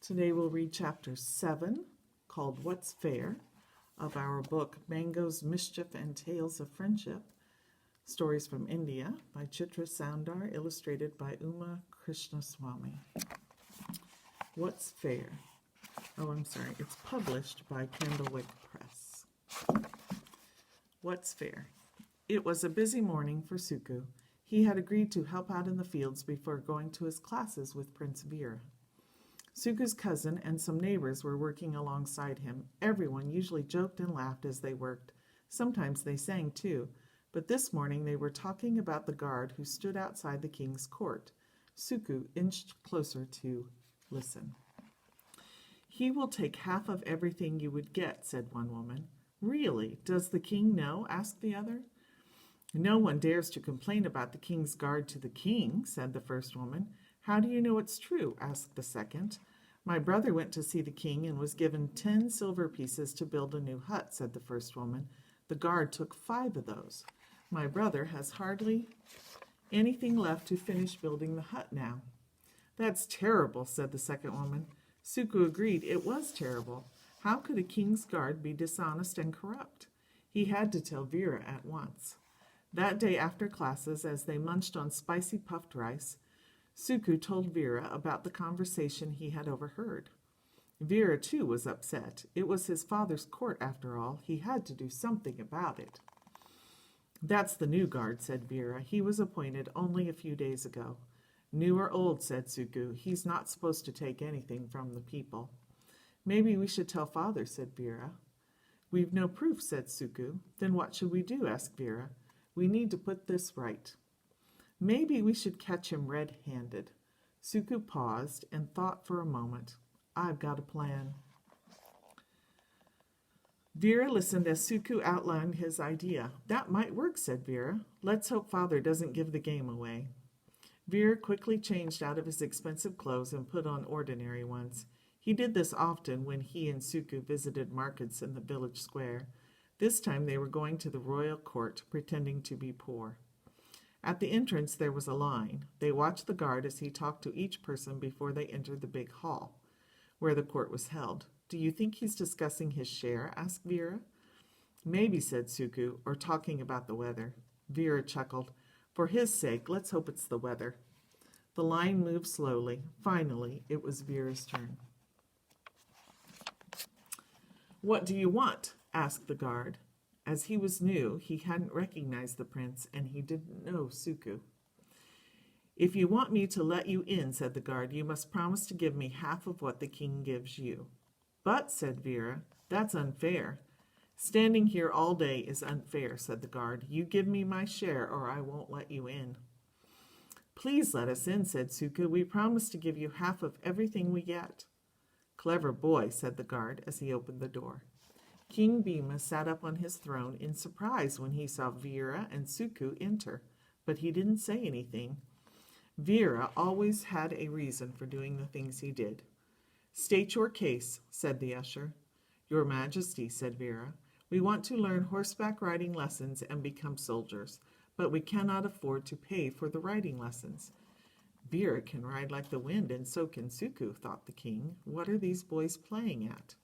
Today we'll read chapter 7, called What's Fair, of our book Mango's Mischief and Tales of Friendship, Stories from India, by Chitra Soundar, illustrated by Uma Krishnaswamy. What's Fair? It's published by Candlewick Press. What's Fair? It was a busy morning for Suku. He had agreed to help out in the fields before going to his classes with Prince Veera. Suku's cousin and some neighbors were working alongside him. Everyone usually joked and laughed as they worked. Sometimes they sang too, but this morning they were talking about the guard who stood outside the king's court. Suku inched closer to listen. "He will take half of everything you would get," said one woman. "Really? Does the king know?" asked the other. "No one dares to complain about the king's guard to the king," said the first woman. "How do you know it's true?" asked the second. "My brother went to see the king and was given 10 silver pieces to build a new hut," said the first woman. "The guard took 5 of those. My brother has hardly anything left to finish building the hut now." "That's terrible," said the second woman. Suku agreed it was terrible. How could a king's guard be dishonest and corrupt? He had to tell Veera at once. That day after classes, as they munched on spicy puffed rice, Suku told Veera about the conversation he had overheard. Veera, too, was upset. It was his father's court, after all. He had to do something about it. "That's the new guard," said Veera. "He was appointed only a few days ago." "New or old," said Suku. "He's not supposed to take anything from the people." "Maybe we should tell father," said Veera. "We've no proof," said Suku. "Then what should we do?" asked Veera. "We need to put this right. Maybe we should catch him red-handed." Suku paused and thought for a moment. "I've got a plan." Veera listened as Suku outlined his idea. "That might work," said Veera. "Let's hope father doesn't give the game away." Veera quickly changed out of his expensive clothes and put on ordinary ones. He did this often when he and Suku visited markets in the village square. This time they were going to the royal court, pretending to be poor. At the entrance there was a line. They watched the guard as he talked to each person before they entered the big hall, where the court was held. "Do you think he's discussing his share?" asked Veera. "Maybe," said Suku, "or talking about the weather." Veera chuckled. "For his sake, let's hope it's the weather." The line moved slowly. Finally, it was Veera's turn. "What do you want?" asked the guard. As he was new, he hadn't recognized the prince, and he didn't know Suku. "If you want me to let you in," said the guard, "you must promise to give me half of what the king gives you." "But," said Veera, "that's unfair." "Standing here all day is unfair," said the guard. "You give me my share, or I won't let you in." "Please let us in," said Suku. "We promise to give you half of everything we get." "Clever boy," said the guard as he opened the door. King Bhima sat up on his throne in surprise when he saw Veera and Suku enter, but he didn't say anything. Veera always had a reason for doing the things he did. "State your case," said the usher. "Your Majesty," said Veera, "we want to learn horseback riding lessons and become soldiers, but we cannot afford to pay for the riding lessons." "Veera can ride like the wind, and so can Suku," thought the king. "What are these boys playing at?"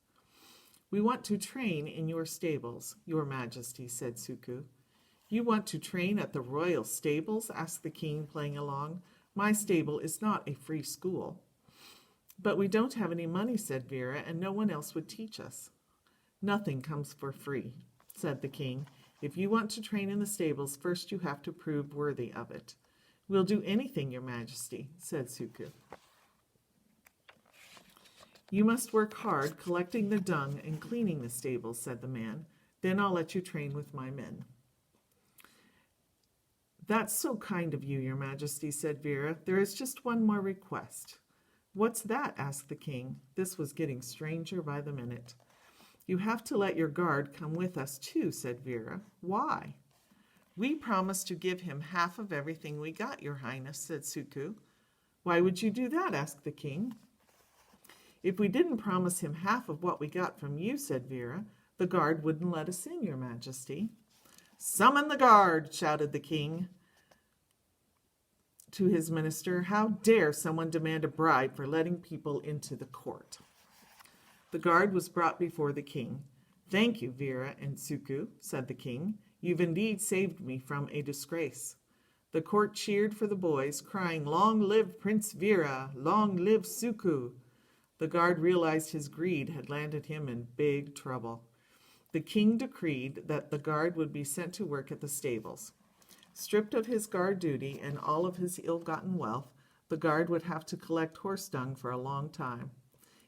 "We want to train in your stables, Your Majesty," said Suku. "You want to train at the royal stables?" asked the king, playing along. "My stable is not a free school." "But we don't have any money," said Veera, "and no one else would teach us." "Nothing comes for free," said the king. "If you want to train in the stables, first you have to prove worthy of it." "We'll do anything, Your Majesty," said Suku. "You must work hard collecting the dung and cleaning the stables," said the man. "Then I'll let you train with my men." "That's so kind of you, Your Majesty," said Veera. "There is just one more request." "What's that?" asked the king. This was getting stranger by the minute. "You have to let your guard come with us too," said Veera. "Why?" "We promised to give him half of everything we got, Your Highness," said Suku. "Why would you do that?" asked the king. "If we didn't promise him half of what we got from you," said Veera, "the guard wouldn't let us in, Your Majesty." "Summon the guard!" shouted the king. to his minister, "How dare someone demand a bribe for letting people into the court?" The guard was brought before the king. "Thank you, Vera and Suku," said the king. "You've indeed saved me from a disgrace." The court cheered for the boys, crying, "Long live Prince Vera! Long live Suku!" The guard realized his greed had landed him in big trouble. The king decreed that the guard would be sent to work at the stables. Stripped of his guard duty and all of his ill-gotten wealth, the guard would have to collect horse dung for a long time.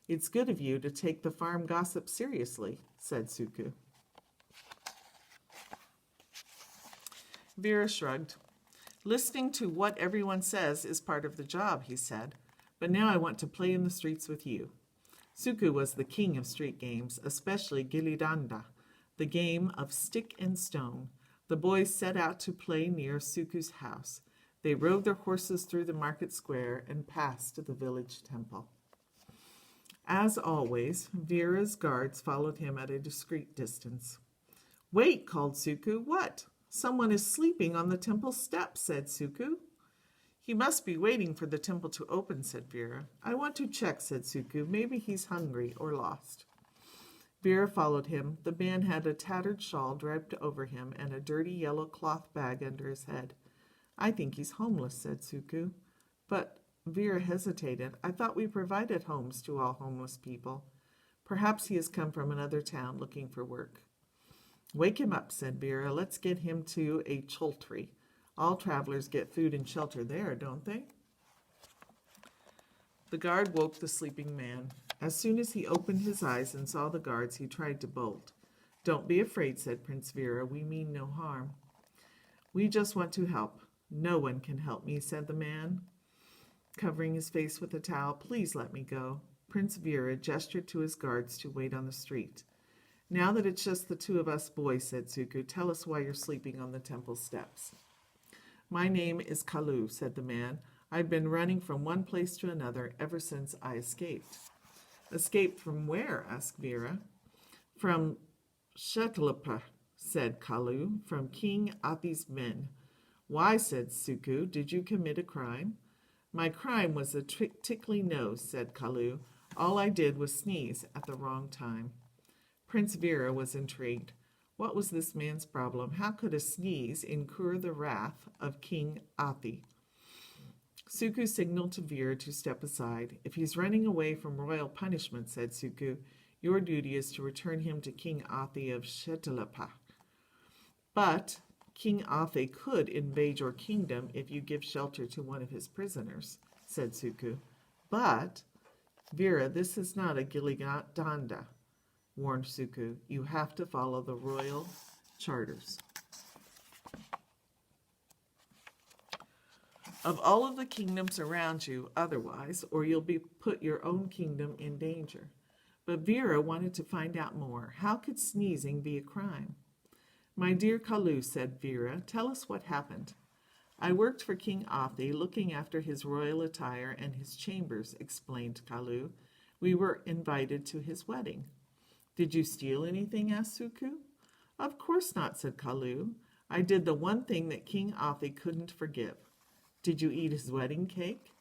"It's good of you to take the farm gossip seriously," said Suku. Vera shrugged. "Listening to what everyone says is part of the job," he said. "But now I want to play in the streets with you." Suku was the king of street games, especially Gilidanda, the game of stick and stone. The boys set out to play near Suku's house. They rode their horses through the market square and past the village temple. As always, Vera's guards followed him at a discreet distance. "Wait," called Suku. "What?" "Someone is sleeping on the temple steps," said Suku. "He must be waiting for the temple to open," said Vera. "I want to check," said Suku. "Maybe he's hungry or lost." Vera followed him. The man had a tattered shawl draped over him and a dirty yellow cloth bag under his head. "I think he's homeless," said Suku. "But," Vera hesitated, "I thought we provided homes to all homeless people." "Perhaps he has come from another town looking for work." "Wake him up," said Vera. "Let's get him to a chultry. All travelers get food and shelter there, don't they?" The guard woke the sleeping man. As soon as he opened his eyes and saw the guards, he tried to bolt. "Don't be afraid," said Prince Vera. "We mean no harm." "We just want to help." "No one can help me," said the man, covering his face with a towel. "Please let me go." Prince Vera gestured to his guards to wait on the street. "Now that it's just the two of us boys," said Suku, "tell us why you're sleeping on the temple steps." "My name is Kalu," said the man. "I've been running from one place to another ever since I escaped." "Escaped from where?" asked Vera. "From Shetlapa," said Kalu, "from King Athi's men." "Why," said Suku, "did you commit a crime?" "My crime was a tickly nose," said Kalu. "All I did was sneeze at the wrong time." Prince Vera was intrigued. What was this man's problem? How could a sneeze incur the wrath of King Athi? Suku signaled to Vera to step aside. "If he's running away from royal punishment," said Suku, "your duty is to return him to King Athi of Shetalapa." "But King Athi could invade your kingdom if you give shelter to one of his prisoners," said Suku. "But, Vera, this is not a Giliganda," warned Suku. "You have to follow the royal charters. Of all of the kingdoms around you otherwise, or you'll put your own kingdom in danger." But Vera wanted to find out more. How could sneezing be a crime? "My dear Kalu," said Vera, "tell us what happened." "I worked for King Athi, looking after his royal attire and his chambers," explained Kalu. "We were invited to his wedding." "Did you steal anything?" asked Suku. "Of course not," said Kalu. "I did the one thing that King Athi couldn't forgive." "Did you eat his wedding cake?"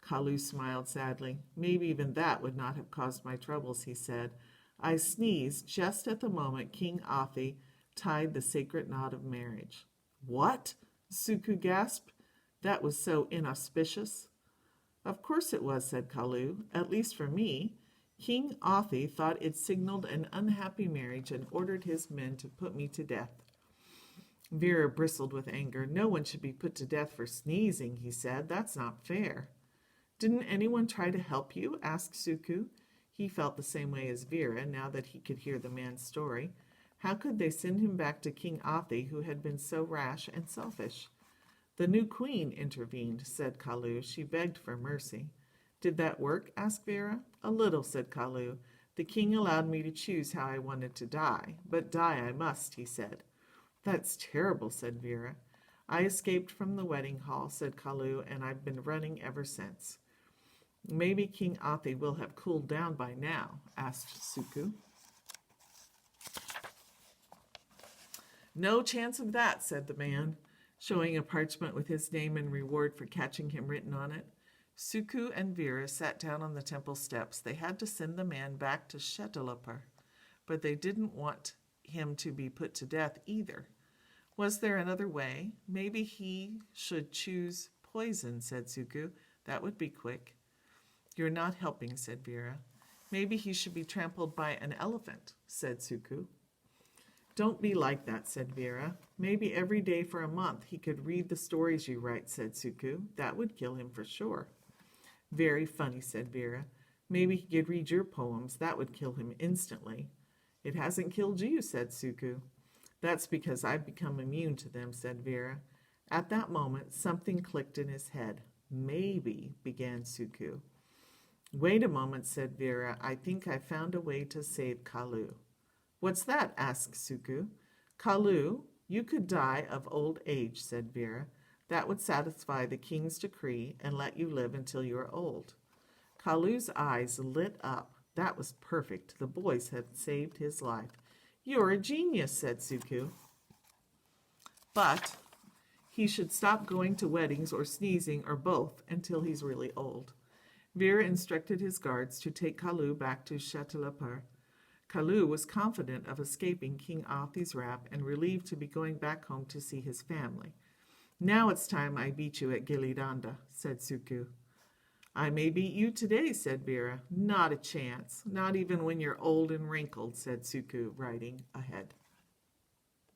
Kalu smiled sadly. "Maybe even that would not have caused my troubles," he said. "I sneezed just at the moment King Athi tied the sacred knot of marriage." "What?" Suku gasped. "That was so inauspicious." "Of course it was," said Kalu. "At least for me. King Athi thought it signaled an unhappy marriage and ordered his men to put me to death." Vera bristled with anger. "No one should be put to death for sneezing," he said. "That's not fair." "Didn't anyone try to help you?" asked Suku. He felt the same way as Vera now that he could hear the man's story. How could they send him back to King Athi, who had been so rash and selfish? "The new queen intervened," said Kalu. "She begged for mercy." "Did that work?" asked Vera. "A little," said Kalu. "The king allowed me to choose how I wanted to die, but die I must," he said. "That's terrible," said Vera. "I escaped from the wedding hall," said Kalu, "and I've been running ever since." "Maybe King Athi will have cooled down by now," asked Suku. "No chance of that," said the man. showing a parchment with his name and reward for catching him written on it. Suku and Vera sat down on the temple steps. They had to send the man back to Shetalapur, but they didn't want him to be put to death either. Was there another way? Maybe he should choose poison, said Suku. That would be quick. You're not helping, said Vera. Maybe he should be trampled by an elephant, said Suku. Don't be like that, said Vera. Maybe every day for a month he could read the stories you write, said Suku. That would kill him for sure. Very funny, said Vera. Maybe he could read your poems. That would kill him instantly. It hasn't killed you, said Suku. That's because I've become immune to them, said Vera. At that moment, something clicked in his head. Maybe, began Suku. Wait a moment, said Vera. I think I found a way to save Kalu. What's that? Asked Suku. Kalu, you could die of old age, said Vera. That would satisfy the king's decree and let you live until you are old. Kalu's eyes lit up. That was perfect. The boys had saved his life. You're a genius, said Suku. But he should stop going to weddings or sneezing or both until he's really old. Vera instructed his guards to take Kalu back to Shetalapur. Kalu was confident of escaping King Athi's wrath and relieved to be going back home to see his family. Now it's time I beat you at Gilidanda, said Suku. I may beat you today, said Vera. Not a chance. Not even when you're old and wrinkled, said Suku, riding ahead.